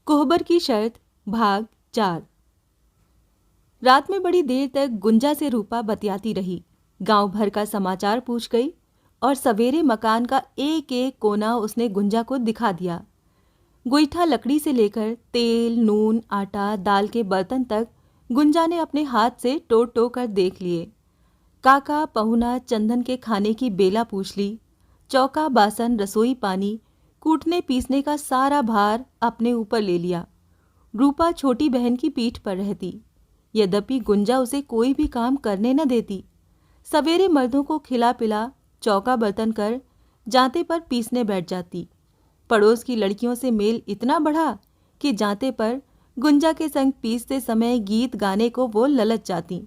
कोहबर की शर्त भाग 4। रात में बड़ी देर तक गुंजा से रूपा बतियाती रही। गांव भर का समाचार पूछ गई और सवेरे मकान का एक एक कोना उसने गुंजा को दिखा दिया। गोईठा लकड़ी से लेकर तेल, नून, आटा, दाल के बर्तन तक गुंजा ने अपने हाथ से टो टो कर देख लिए। काका, पहुना, चंदन के खाने की बेला पूछ ली। चौका, बासन, रसोई पानी, कूटने पीसने का सारा भार अपने ऊपर ले लिया। रूपा छोटी बहन की पीठ पर रहती, यद्यपि गुंजा उसे कोई भी काम करने न देती। सवेरे मर्दों को खिला पिला चौका बर्तन कर जांते पर पीसने बैठ जाती। पड़ोस की लड़कियों से मेल इतना बढ़ा कि जांते पर गुंजा के संग पीसते समय गीत गाने को वो ललच जाती।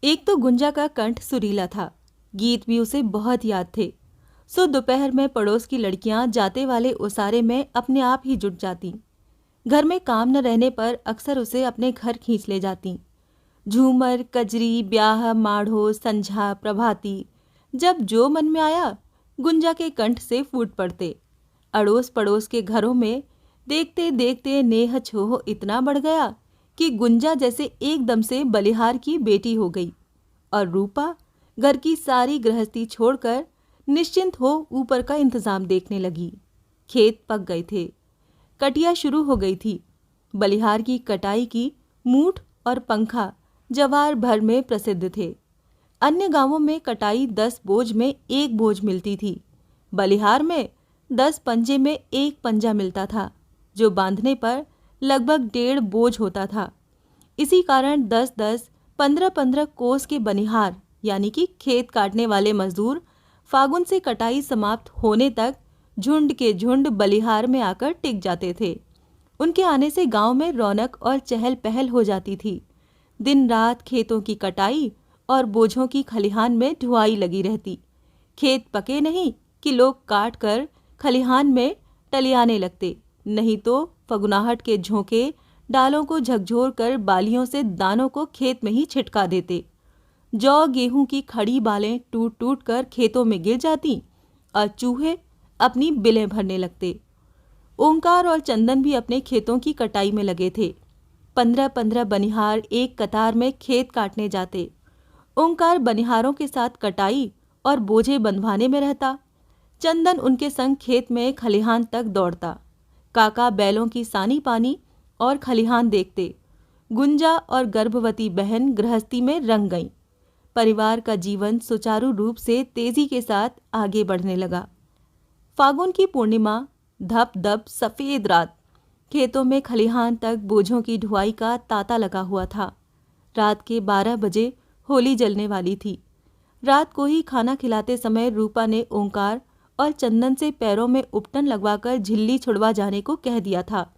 एक तो गुंजा का कंठ सुरीला था, गीत भी उसे बहुत याद थे। सो दोपहर में पड़ोस की लड़कियां जाते वाले उसारे में अपने आप ही जुट जाती। घर में काम न रहने पर अक्सर उसे अपने घर खींच ले जाती। झूमर, कजरी, ब्याह, माढ़ो, संझा, प्रभाती, जब जो मन में आया गुंजा के कंठ से फूट पड़ते। अड़ोस पड़ोस के घरों में देखते देखते नेह छोह इतना बढ़ गया कि गुंजा जैसे एकदम से बलिहार की बेटी हो गई और रूपा घर की सारी गृहस्थी छोड़कर निश्चिंत हो ऊपर का इंतजाम देखने लगी। खेत पक गए थे, कटिया शुरू हो गई थी। बलिहार की कटाई की मूठ और पंखा जवार भर में प्रसिद्ध थे। अन्य गांवों में कटाई 10 बोझ में 1 बोझ मिलती थी। बलिहार में 10 पंजे में 1 पंजा मिलता था, जो बांधने पर लगभग 1.5 बोझ होता था। इसी कारण 10-10, 15-15 कोस के बनिहार यानी कि खेत काटने वाले मजदूर फागुन से कटाई समाप्त होने तक झुंड के झुंड बलिहार में आकर टिक जाते थे। उनके आने से गांव में रौनक और चहल पहल हो जाती थी। दिन रात खेतों की कटाई और बोझों की खलिहान में ढुआई लगी रहती। खेत पके नहीं कि लोग काट कर खलिहान में टलियाने लगते, नहीं तो फगुनाहट के झोंके डालों को झकझोर कर बालियों से दानों को खेत में ही छिटका देते। जौ गेहूं की खड़ी बालें टूट टूट कर खेतों में गिर जाती और चूहे अपनी बिलें भरने लगते। ओंकार और चंदन भी अपने खेतों की कटाई में लगे थे। 15-15 बनिहार एक कतार में खेत काटने जाते। ओंकार बनिहारों के साथ कटाई और बोझे बंधवाने में रहता। चंदन उनके संग खेत में खलिहान तक दौड़ता। काका बैलों की सानी पानी और खलिहान देखते। गुंजा और गर्भवती बहन गृहस्थी में रंग गईं। परिवार का जीवन सुचारू रूप से तेजी के साथ आगे बढ़ने लगा। फागुन की पूर्णिमा, धप धप सफेद रात, खेतों में खलिहान तक बोझों की ढुआई का तांता लगा हुआ था। रात के 12 बजे होली जलने वाली थी। रात को ही खाना खिलाते समय रूपा ने ओंकार और चंदन से पैरों में उपटन लगवाकर झिल्ली छुड़वा जाने को कह दिया था।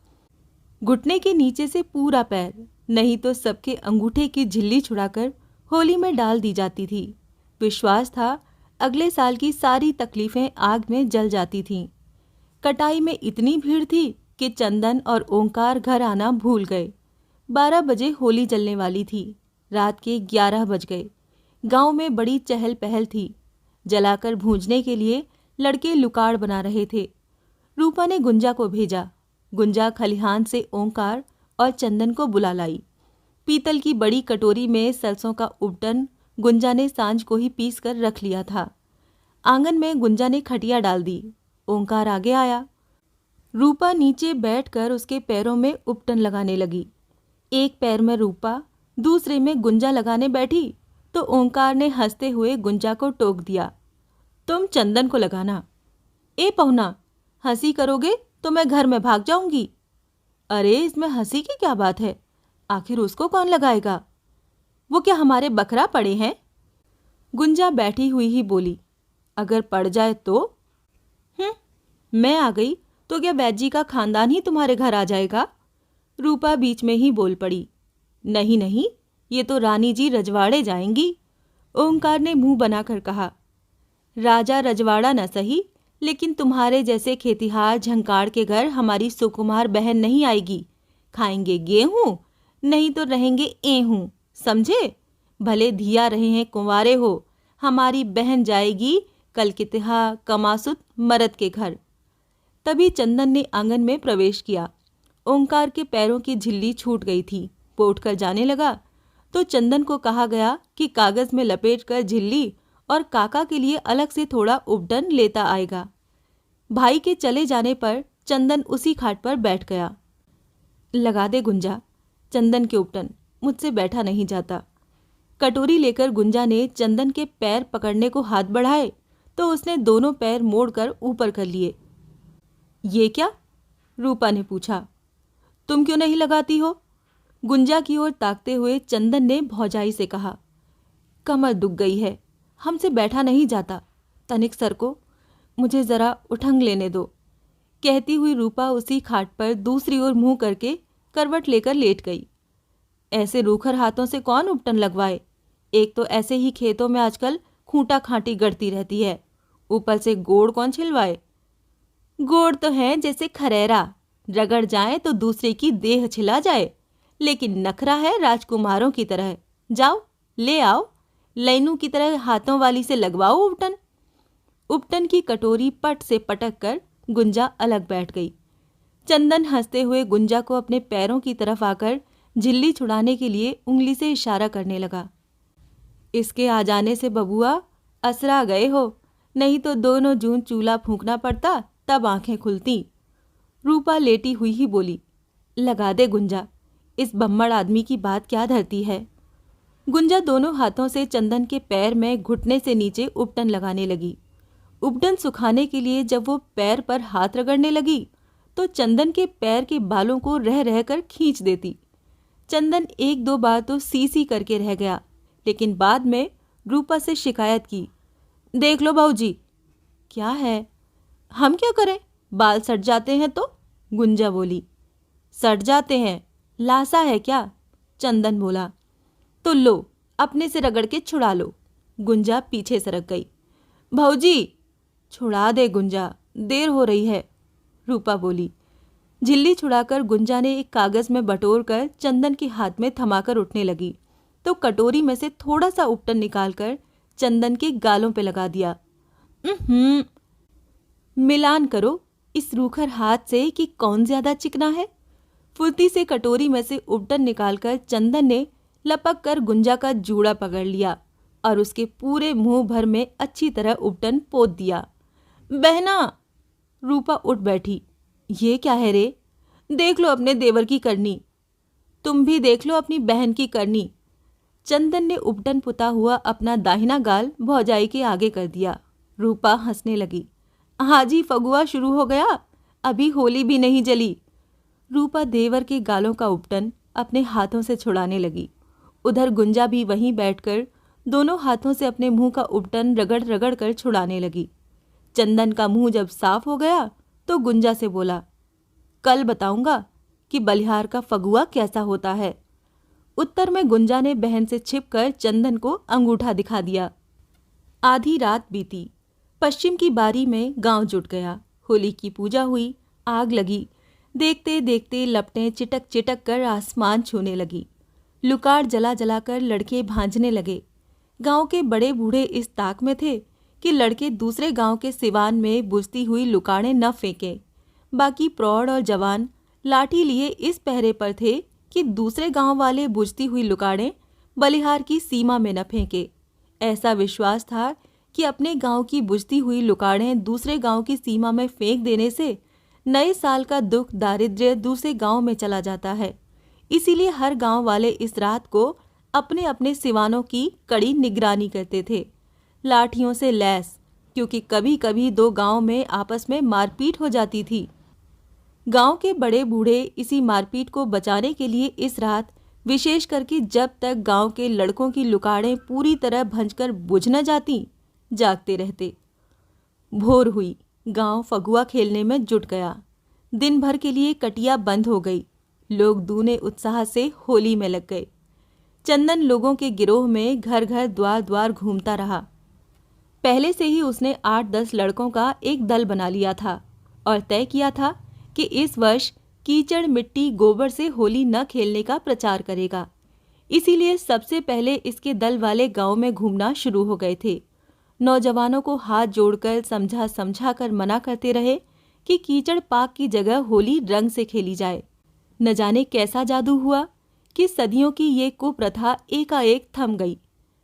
घुटने के नीचे से पूरा पैर, नहीं तो सबके अंगूठे की झिल्ली छुड़ाकर होली में डाल दी जाती थी। विश्वास था अगले साल की सारी तकलीफें आग में जल जाती थीं। कटाई में इतनी भीड़ थी कि चंदन और ओंकार घर आना भूल गए। 12 बजे होली जलने वाली थी। रात के 11 बज गए। गांव में बड़ी चहल पहल थी। जलाकर भूंजने के लिए लड़के लुकाड़ बना रहे थे। रूपा ने गुंजा को भेजा। गुंजा खलिहान से ओंकार और चंदन को बुला लाई। पीतल की बड़ी कटोरी में सरसों का उपटन गुंजा ने सांझ को ही पीस कर रख लिया था। आंगन में गुंजा ने खटिया डाल दी। ओंकार आगे आया। रूपा नीचे बैठकर उसके पैरों में उपटन लगाने लगी। एक पैर में रूपा, दूसरे में गुंजा लगाने बैठी तो ओंकार ने हंसते हुए गुंजा को टोक दिया, तुम चंदन को लगाना। ए पहुना, हंसी करोगे तो मैं घर में भाग जाऊंगी। अरे इसमें हंसी की क्या बात है, आखिर उसको कौन लगाएगा? वो क्या हमारे बकरा पड़े हैं? गुंजा बैठी हुई ही बोली, अगर पड़ जाए तो? मैं आ गई तो क्या वैजी का खानदान ही तुम्हारे घर आ जाएगा? रूपा बीच में ही बोल पड़ी, नहीं नहीं, ये तो रानी जी रजवाड़े जाएंगी। ओंकार ने मुंह बनाकर कहा, राजा रजवाड़ा न सही, लेकिन तुम्हारे जैसे खेतिहार झंकार के घर हमारी सुकुमार बहन नहीं आएगी। खाएंगे गेहूं, नहीं तो रहेंगे एहूं, समझे? भले धिया रहे हैं कुंवारे हो, हमारी बहन जाएगी कल कितहा कमासुत मरद के घर। तभी चंदन ने आंगन में प्रवेश किया। ओंकार के पैरों की झिल्ली छूट गई थी। वो उठकर जाने लगा तो चंदन को कहा गया कि कागज में लपेटकर झिल्ली और काका के लिए अलग से थोड़ा उपटन लेता आएगा। भाई के चले जाने पर चंदन उसी खाट पर बैठ गया। लगा दे गुंजा, चंदन के उपटन, मुझसे बैठा नहीं जाता। कटोरी लेकर गुंजा ने चंदन के पैर पकड़ने को हाथ बढ़ाए तो उसने दोनों पैर मोड़कर ऊपर कर लिए। ये क्या? रूपा ने पूछा। तुम क्यों नहीं लगाती हो? गुंजा की ओर ताकते हुए चंदन ने भौजाई से कहा। कमर दुख गई है, हमसे बैठा नहीं जाता। तनिक सर को मुझे जरा उठंग लेने दो। कहती हुई रूपा उसी खाट पर दूसरी ओर मुंह करके करवट लेकर लेट गई। ऐसे रूखर हाथों से कौन उपटन लगवाए? एक तो ऐसे ही खेतों में आजकल खूंटा खांटी गड़ती रहती है, ऊपर से गोड़ कौन छिलवाए? गोड़ तो है जैसे खरेरा, रगड़ जाए तो दूसरे की देह छिला जाए, लेकिन नखरा है राजकुमारों की तरह। जाओ ले आओ, लैनू की तरह हाथों वाली से लगवाओ उपटन। उपटन की कटोरी पट से पटक कर गुंजा अलग बैठ गई। चंदन हंसते हुए गुंजा को अपने पैरों की तरफ आकर झिल्ली छुड़ाने के लिए उंगली से इशारा करने लगा। इसके आ जाने से बबुआ असरा गए हो, नहीं तो दोनों जून चूल्हा फूंकना पड़ता, तब आंखें खुलती। रूपा लेटी हुई ही बोली। लगा दे गुंजा, इस बम्मड़ आदमी की बात क्या धरती है? गुंजा दोनों हाथों से चंदन के पैर में घुटने से नीचे उपटन लगाने लगी। उपटन सुखाने के लिए जब वो पैर पर हाथ रगड़ने लगी तो चंदन के पैर के बालों को रह रहकर खींच देती। चंदन एक दो बार तो सी सी करके रह गया, लेकिन बाद में रूपा से शिकायत की। देख लो भाऊजी। क्या है? हम क्या करें, बाल सट जाते हैं तो? गुंजा बोली। सट जाते हैं? लासा है क्या? चंदन बोला। तो लो, अपने से रगड़ के छुड़ा लो। गुंजा पीछे सरक गई। भाऊजी। छुड़ा दे गुंजा, देर हो रही है, रूपा बोली। झिल्ली छुड़ाकर गुंजा ने एक कागज में बटोर कर चंदन के हाथ में थमाकर उठने लगी तो कटोरी में से थोड़ा सा उपटन निकालकर चंदन के गालों पे लगा दिया। मिलान करो इस रूखर हाथ से कि कौन ज्यादा चिकना है। फुर्ती से कटोरी में से उपटन निकालकर चंदन ने लपक कर गुंजा का जूड़ा पकड़ लिया और उसके पूरे मुंह भर में अच्छी तरह उपटन पोत दिया। बहना। रूपा उठ बैठी। ये क्या है रे? देख लो अपने देवर की करनी। तुम भी देख लो अपनी बहन की करनी। चंदन ने उपटन पुता हुआ अपना दाहिना गाल भौजाई के आगे कर दिया। रूपा हंसने लगी। हाजी फगुआ शुरू हो गया, अभी होली भी नहीं जली। रूपा देवर के गालों का उपटन अपने हाथों से छुड़ाने लगी। उधर गुंजा भी वहीं बैठकर दोनों हाथों से अपने मुंह का उपटन रगड़ रगड़ कर छुड़ाने लगी। चंदन का मुंह जब साफ हो गया तो गुंजा से बोला। कल बताऊंगा कि बलिहार का फगुआ कैसा होता है। उत्तर में गुंजा ने बहन से छिपकर चंदन को अंगूठा दिखा दिया। आधी रात बीती। पश्चिम की बारी में गांव जुट गया। होली की पूजा हुई, आग लगी। देखते देखते लपटें चिटक चिटक कर आसमान छूने लगी। लुकार जला जलाकर लड़के भांजने लगे। गांव के बड़े बूढ़े इस ताक में थे कि लड़के दूसरे गांव के सिवान में बुझती हुई लुकारें न फेंकें। बाकी प्रौढ़ और जवान लाठी लिए इस पहरे पर थे कि दूसरे गांव वाले बुझती हुई लुकारें बलिहार की सीमा में न फेंके। ऐसा विश्वास था कि अपने गांव की बुझती हुई लुकारें दूसरे गांव की सीमा में फेंक देने से नए साल का दुख दारिद्र्य दूसरे गांव में चला जाता है। इसीलिए हर गांव वाले इस रात को अपने अपने सिवानों की कड़ी निगरानी करते थे, लाठियों से लैस, क्योंकि कभी कभी दो गांव में आपस में मारपीट हो जाती थी। गांव के बड़े बूढ़े इसी मारपीट को बचाने के लिए इस रात विशेष करके जब तक गांव के लड़कों की लुकारें पूरी तरह भंजकर बुझ न जाती जागते रहते। भोर हुई। गांव फगुआ खेलने में जुट गया। दिन भर के लिए कटिया बंद हो गई। लोग दूने उत्साह से होली में लग गए। चंदन लोगों के गिरोह में घर घर द्वार द्वार घूमता रहा। पहले से ही उसने 8-10 लड़कों का एक दल बना लिया था और तय किया था कि इस वर्ष कीचड़ मिट्टी गोबर से होली न खेलने का प्रचार करेगा। इसीलिए सबसे पहले इसके दल वाले गांव में घूमना शुरू हो गए थे। नौजवानों को हाथ जोड़कर समझा कर मना करते रहे कि कीचड़ पाक की जगह होली रंग से खेली जाए। न जाने कैसा जादू हुआ कि सदियों की ये कुप्रथा एकाएक थम गई।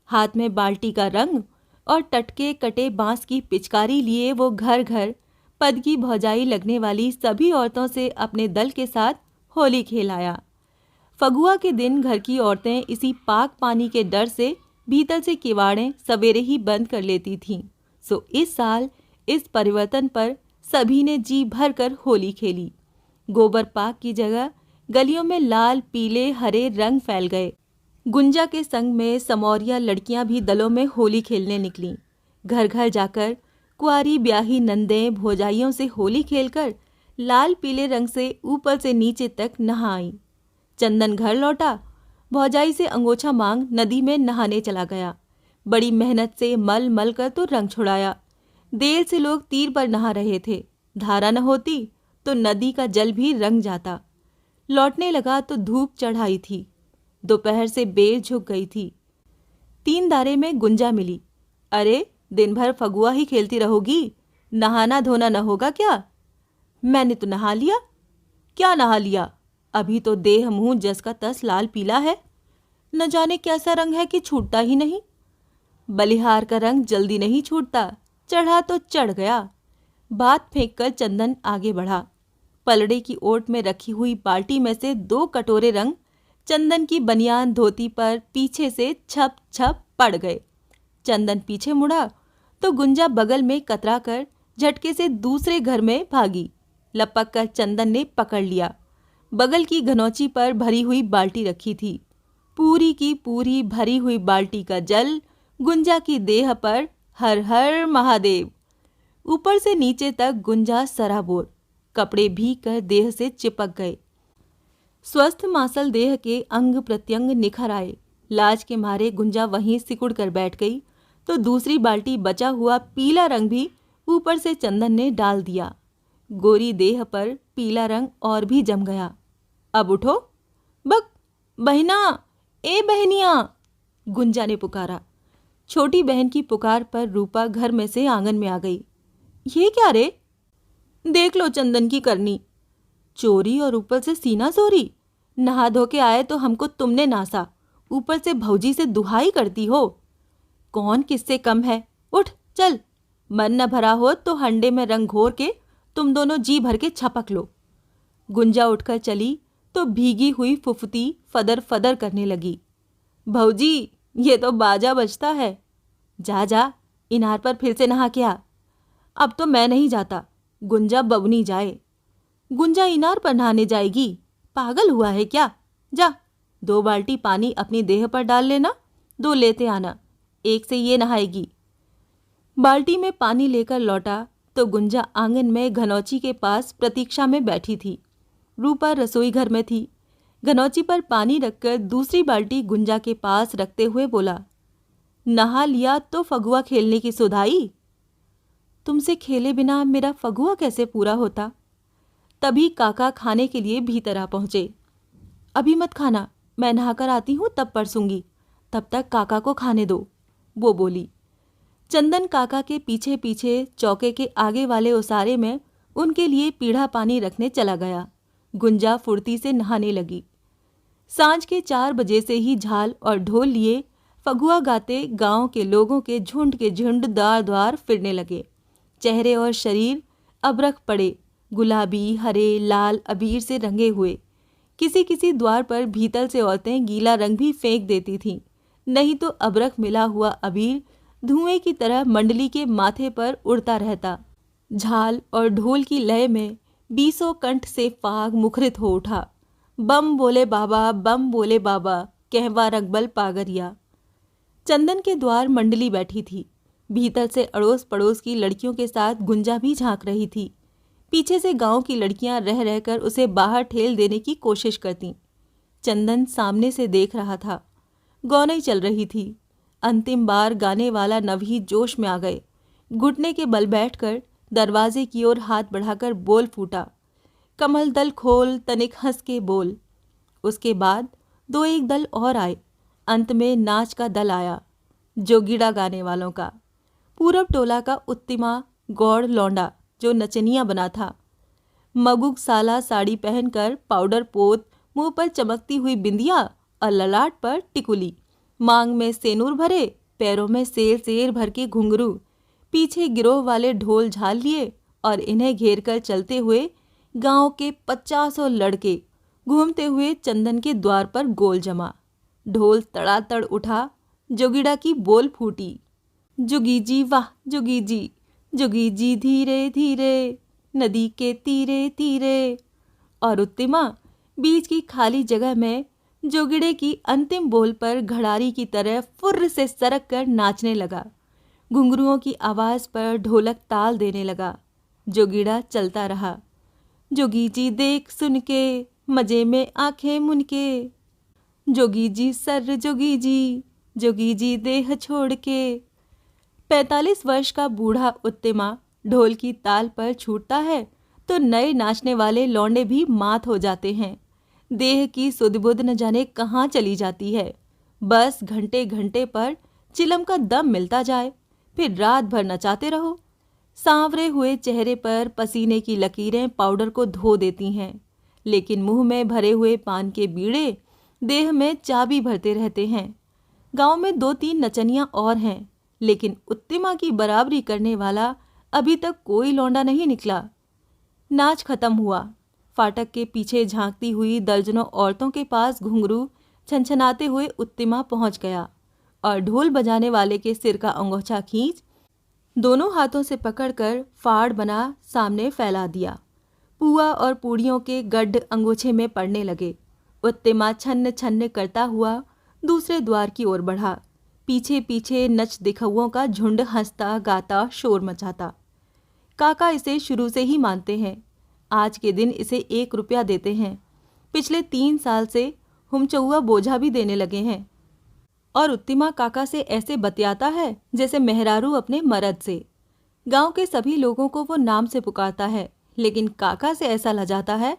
हाथ में बाल्टी का रंग और टटके कटे बांस की पिचकारी लिए वो घर घर पद की भौजाई लगने वाली सभी औरतों से अपने दल के साथ होली खेल आया। फगुआ के दिन घर की औरतें इसी पाक पानी के डर से भीतर से किवाड़ें सवेरे ही बंद कर लेती थीं। सो इस साल इस परिवर्तन पर सभी ने जी भर कर होली खेली। गोबर पाक की जगह गलियों में लाल पीले हरे रंग फैल गए। गुंजा के संग में समौरिया लड़कियां भी दलों में होली खेलने निकलीं। घर घर जाकर कुंवारी ब्याही नंदें भौजाइयों से होली खेलकर लाल पीले रंग से ऊपर से नीचे तक नहा आईं। चंदन घर लौटा, भौजाई से अंगोछा मांग नदी में नहाने चला गया। बड़ी मेहनत से मल मल कर तो रंग छुड़ाया। देर से लोग तीर पर नहा रहे थे। धारा न होती तो नदी का जल भी रंग जाता। लौटने लगा तो धूप चढ़ाई थी। दोपहर से बेल झुक गई थी। 3 दारे में गुंजा मिली। अरे, दिन भर फगुआ ही खेलती रहोगी, नहाना धोना न होगा क्या? मैंने तो नहा लिया। क्या नहा लिया? अभी तो देह मुंह जस का तस लाल पीला है। न जाने कैसा रंग है कि छूटता ही नहीं। बलिहार का रंग जल्दी नहीं छूटता, चढ़ा तो चढ़ गया। बात फेंक कर चंदन आगे बढ़ा। पलड़े की ओट में रखी हुई बाल्टी में से 2 कटोरे रंग चंदन की बनियान धोती पर पीछे से छप छप पड़ गए। चंदन पीछे मुड़ा तो गुंजा बगल में कतरा कर झटके से दूसरे घर में भागी। लपक कर चंदन ने पकड़ लिया। बगल की घनौची पर भरी हुई बाल्टी रखी थी। पूरी की पूरी भरी हुई बाल्टी का जल गुंजा की देह पर हर हर महादेव। ऊपर से नीचे तक गुंजा सराबोर, कपड़े भीग कर देह से चिपक गए। स्वस्थ मासल देह के अंग प्रत्यंग निखर आए। लाज के मारे गुंजा वहीं सिकुड़ कर बैठ गई तो दूसरी बाल्टी बचा हुआ पीला रंग भी ऊपर से चंदन ने डाल दिया। गोरी देह पर पीला रंग और भी जम गया। अब उठो। बक बहना, ए बहनिया, गुंजा ने पुकारा। छोटी बहन की पुकार पर रूपा घर में से आंगन में आ गई। ये क्या रे? देख लो चंदन की करनी। चोरी और ऊपर से सीना चोरी। नहा धो के आए तो हमको तुमने नासा, ऊपर से भौजी से दुहाई करती हो। कौन किससे कम है? उठ चल। मन न भरा हो तो हंडे में रंग घोर के तुम दोनों जी भर के छपक लो। गुंजा उठकर चली तो भीगी हुई फुफती फदर फदर करने लगी। भौजी, ये तो बाजा बजता है। जा जा, इनार पर फिर से नहा के आ। अब तो मैं नहीं जाता, गुंजा बबनी जाए। गुंजा इनार पर नहाने जाएगी? पागल हुआ है क्या? जा, 2 बाल्टी पानी अपनी देह पर डाल लेना, 2 लेते आना, एक से ये नहाएगी। बाल्टी में पानी लेकर लौटा तो गुंजा आंगन में घनौची के पास प्रतीक्षा में बैठी थी। रूपा रसोई घर में थी। घनौची पर पानी रखकर दूसरी बाल्टी गुंजा के पास रखते हुए बोला, नहा लिया तो फगुआ खेलने की सुधाई। तुमसे खेले बिना मेरा फगुआ कैसे पूरा होता? तभी काका खाने के लिए भीतर आ पहुंचे। अभी मत खाना, मैं नहाकर आती हूँ तब परसूंगी, तब तक काका को खाने दो, वो बोली। चंदन काका के पीछे पीछे चौके के आगे वाले ओसारे में उनके लिए पीढ़ा पानी रखने चला गया। गुंजा फुर्ती से नहाने लगी। सांझ के 4 बजे से ही झाल और ढोल लिए फगुआ गाते गांव के लोगों के झुंड द्वार द्वार फिरने लगे। चेहरे और शरीर अबरख पड़े, गुलाबी हरे लाल अबीर से रंगे हुए। किसी किसी द्वार पर भीतर से औरतें गीला रंग भी फेंक देती थीं, नहीं तो अबरख मिला हुआ अबीर धुएं की तरह मंडली के माथे पर उड़ता रहता। झाल और ढोल की लय में 20 कंठ से फाग मुखरित हो उठा। बम बोले बाबा, बम बोले बाबा, कहवा रगबल पागरिया। चंदन के द्वार मंडली बैठी थी। भीतर से अड़ोस पड़ोस की लड़कियों के साथ गुंजा भी झांक रही थी। पीछे से गांव की लड़कियां रह रहकर उसे बाहर ठेल देने की कोशिश करती। चंदन सामने से देख रहा था। गौनई चल रही थी। अंतिम बार गाने वाला नवही जोश में आ गए। घुटने के बल बैठकर दरवाजे की ओर हाथ बढ़ाकर बोल फूटा, कमल दल खोल तनिक हंस के बोल। उसके बाद 2-1 दल और आए। अंत में नाच का दल आया, जोगीड़ा गाने वालों का। पूरब टोला का उत्तिमा गौड़ लौंडा जो नचनिया बना था। मगुग साला साड़ी पहनकर पाउडर पोत, मुंह पर चमकती हुई बिंदिया और ललाट पर टिकुली, मांग में सेनूर भरे, पैरों में सेर भर के घुंघरू, पीछे गिरोह वाले ढोल झाल लिए और इन्हें घेर कर चलते हुए गांव के 50 लड़के घूमते हुए चंदन के द्वार पर गोल जमा। ढोल तड़ातड़ उठा, जोगीड़ा की बोल फूटी, जोगी जी वाह जोगी जी, जोगी जी धीरे धीरे, नदी के तीरे तीरे। और उत्तिमा बीच की खाली जगह में जोगिड़े की अंतिम बोल पर घड़ारी की तरह फुर्र से सरक कर नाचने लगा। घुंघरुओं की आवाज पर ढोलक ताल देने लगा। जोगिड़ा चलता रहा। जोगी जी देख सुन के, मजे में आंखें मुनके, जोगी जी सर जोगी जी, जोगी जी देह छोड़ के। 45 वर्ष का बूढ़ा उत्तिमा ढोल की ताल पर छूटता है तो नए नाचने वाले लौंडे भी मात हो जाते हैं। देह की सुध-बुध न जाने कहाँ चली जाती है। बस घंटे घंटे पर चिलम का दम मिलता जाए, फिर रात भर नचाते रहो। सांवरे हुए चेहरे पर पसीने की लकीरें पाउडर को धो देती हैं, लेकिन मुंह में भरे हुए पान के बीड़े देह में चाबी भरते रहते हैं। गांव में 2-3 नचनियां और हैं, लेकिन उत्तिमा की बराबरी करने वाला अभी तक कोई लौंडा नहीं निकला। नाच खत्म हुआ। फाटक के पीछे झांकती हुई दर्जनों औरतों के पास घुंघरू छनछनाते हुए उत्तिमा पहुंच गया और ढोल बजाने वाले के सिर का अंगोछा खींच दोनों हाथों से पकड़कर फाड़ बना सामने फैला दिया। पुआ और पूड़ियों के गड्ढ अंगोछे में पड़ने लगे। उत्तिमा छन्न छन्न करता हुआ दूसरे द्वार की ओर बढ़ा। पीछे पीछे नच दिखौओं का झुंड हंसता गाता शोर मचाता। काका इसे शुरू से ही मानते हैं। आज के दिन इसे 1 रुपया देते हैं। पिछले 3 साल से हुमचौआ बोझा भी देने लगे हैं। और उत्तिमा काका से ऐसे बतियाता है जैसे मेहरारू अपने मर्द से। गांव के सभी लोगों को वो नाम से पुकारता है, लेकिन काका से ऐसा लजाता है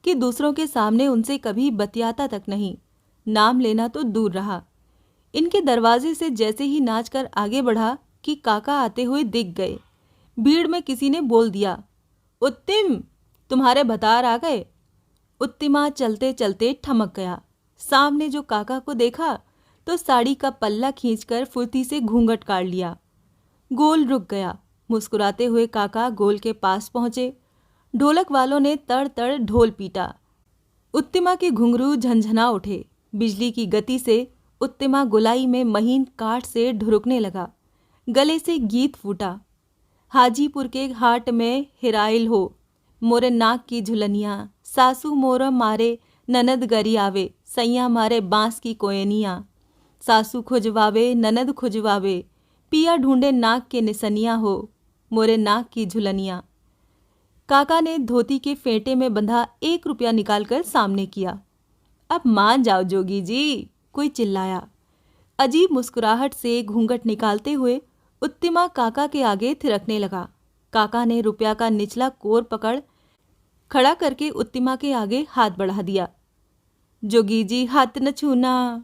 कि दूसरों के सामने उनसे कभी बतियाता तक नहीं। नाम लेना तो दूर रहा। इनके दरवाजे से जैसे ही नाच कर आगे बढ़ा कि काका आते हुए दिख गए। भीड़ में किसी ने बोल दिया, उत्तिम, तुम्हारे भतार आ गए। उत्तिमा चलते चलते ठमक गया। सामने जो काका को देखा तो साड़ी का पल्ला खींचकर फुर्ती से घूंघट काट लिया। गोल रुक गया। मुस्कुराते हुए काका गोल के पास पहुंचे। ढोलक वालों ने तड़ तड़ ढोल पीटा। उत्तिमा के घुंघरू झंझना उठे। बिजली की गति से उत्तिमा गुलाई में महीन काठ से ढुरुकने लगा। गले से गीत फूटा, हाजीपुर के हाट में हिराइल हो, मोरे नाक की झुलनिया, सासू मोर मारे ननद गरी आवे, सैया मारे बांस की कोयनिया, सासू खुजवावे ननद खुजवावे, पिया ढूंढे नाक के निसनिया हो, मोरे नाक की झुलनिया। काका ने धोती के फेंटे में बंधा 1 रुपया निकालकर सामने किया। अब मान जाओ जोगी जी, कोई चिल्लाया। अजीब मुस्कुराहट से घूंघट निकालते हुए उत्तिमा काका के आगे थिरकने लगा। काका ने रुपया का निचला कोर पकड़ खड़ा करके उत्तिमा के आगे हाथ बढ़ा दिया। जोगी जी हाथ न छूना।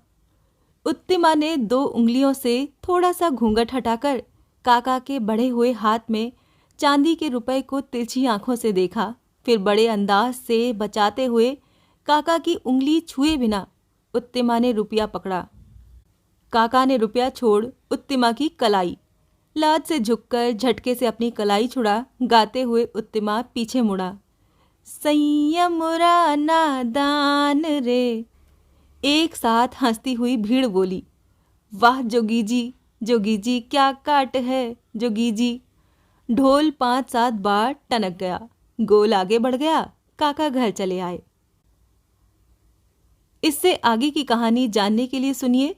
उत्तिमा ने 2 उंगलियों से थोड़ा सा घूंघट हटाकर काका के बढ़े हुए हाथ में चांदी के रुपए को तिरछी आंखों से देखा, फिर बड़े अंदाज से बचाते हुए काका की उंगली छुए बिना उत्तिमा ने रुपया पकड़ा। काका ने रुपया छोड़ उत्तिमा की कलाई, लाद से झुककर झटके से अपनी कलाई छुड़ा, गाते हुए उत्तिमा पीछे मुड़ा। संयम मुरा नादान रे। एक साथ हंसती हुई भीड़ बोली, वाह जोगी जी क्या काट है जोगी जी। ढोल 5-7 बार टनक गया। गोल आगे बढ़ गया। काका घर चले आए। इससे आगे की कहानी जानने के लिए सुनिए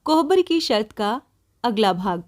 कोहबर की शर्त का अगला भाग।